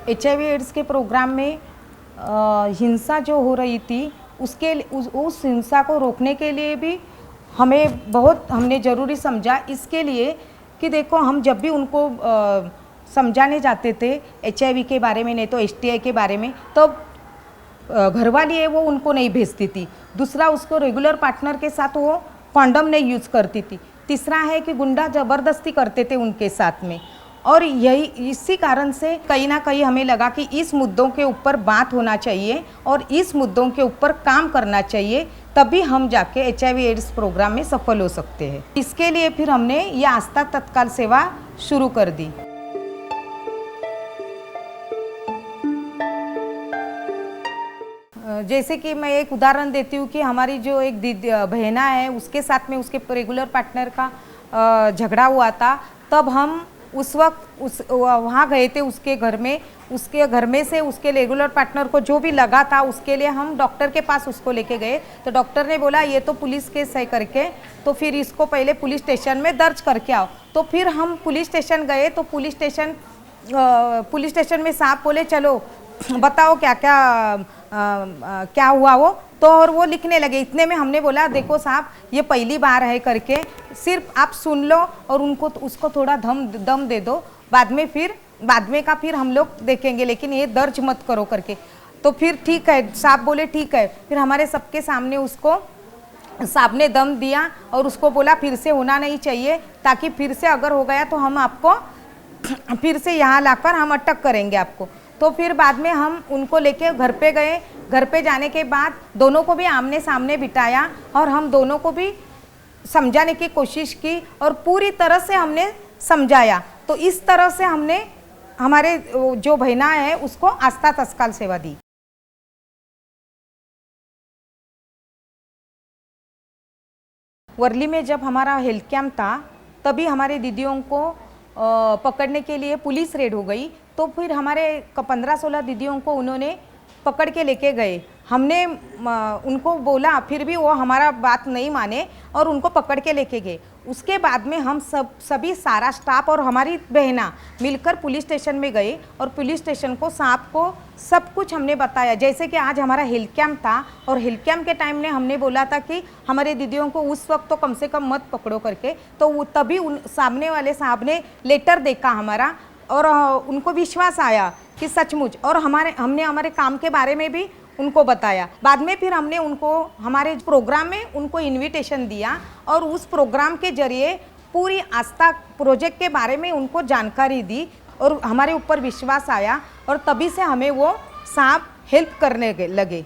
HIV ads के programme में हिंसा जो हो रही थी उस हिंसा को रोकने के लिए भी हमने ज़रूरी समझा, इसके लिए कि देखो हम जब भी उनको समझाने जाते थे HIV के बारे में, नहीं तो STI के बारे में, तो घरवाली है वो उनको नहीं भेजती थी। दूसरा, उसको रेगुलर पार्टनर के साथ वो कॉन्डम नहीं यूज़ करती थी। तीसरा है कि गुंडा ज़बरदस्ती करते थे उनके साथ में। और यही इसी कारण से कहीं ना कहीं हमें लगा कि इस मुद्दों के ऊपर बात होना चाहिए और इस मुद्दों के ऊपर काम करना चाहिए, तभी हम जाके HIV एड्स प्रोग्राम में सफल हो सकते हैं। इसके लिए फिर हमने ये आस्था तत्काल सेवा शुरू कर दी। जैसे कि मैं एक उदाहरण देती हूँ कि हमारी जो एक दीदी बहना है, उसके साथ में उसके रेगुलर पार्टनर का झगड़ा हुआ था। तब हम उस वक्त वहाँ गए थे उसके घर में से उसके रेगुलर पार्टनर को जो भी लगा था उसके लिए हम डॉक्टर के पास उसको लेके गए। तो डॉक्टर ने बोला ये तो पुलिस केस है करके, तो फिर इसको पहले पुलिस स्टेशन में दर्ज करके आओ। तो फिर हम पुलिस स्टेशन गए। तो पुलिस स्टेशन में साहब बोले चलो बताओ क्या हुआ वो, तो और वो लिखने लगे। इतने में हमने बोला देखो साहब ये पहली बार है करके, सिर्फ आप सुन लो और उसको थोड़ा दम दे दो, बाद में का फिर हम लोग देखेंगे, लेकिन ये दर्ज मत करो करके। तो फिर ठीक है, साहब बोले ठीक है। फिर हमारे सबके सामने उसको साहब ने दम दिया और उसको बोला फिर से होना नहीं चाहिए, ताकि फिर से अगर हो गया तो हम आपको फिर से यहाँ लाकर हम अटक करेंगे आपको। तो फिर बाद में हम उनको लेके घर पे गए। घर पे जाने के बाद दोनों को भी आमने सामने बिठाया और हम दोनों को भी समझाने की कोशिश की और पूरी तरह से हमने समझाया। तो इस तरह से हमने हमारे जो बहना है उसको आस्था तत्काल सेवा दी। वर्ली में जब हमारा हेल्थ कैंप था तभी हमारे दीदियों को पकड़ने के लिए पुलिस रेड हो गई। तो फिर हमारे 15-16 दीदियों को उन्होंने पकड़ के लेके गए। हमने उनको बोला, फिर भी वो हमारा बात नहीं माने और उनको पकड़ के लेके गए। उसके बाद में हम सभी सारा स्टाफ और हमारी बहना मिलकर पुलिस स्टेशन में गए और पुलिस स्टेशन को साहब को सब कुछ हमने बताया। जैसे कि आज हमारा हेल्थ कैंप था और हेल्थ कैंप के टाइम में हमने बोला था कि हमारे दीदियों को उस वक्त तो कम से कम मत पकड़ो करके। तो तभी सामने वाले साहब ने लेटर देखा हमारा और उनको विश्वास आया कि सचमुच, और हमने हमारे काम के बारे में भी उनको बताया। बाद में फिर हमने उनको हमारे प्रोग्राम में उनको इनविटेशन दिया और उस प्रोग्राम के जरिए पूरी आस्था प्रोजेक्ट के बारे में उनको जानकारी दी और हमारे ऊपर विश्वास आया और तभी से हमें वो साहब हेल्प करने लगे।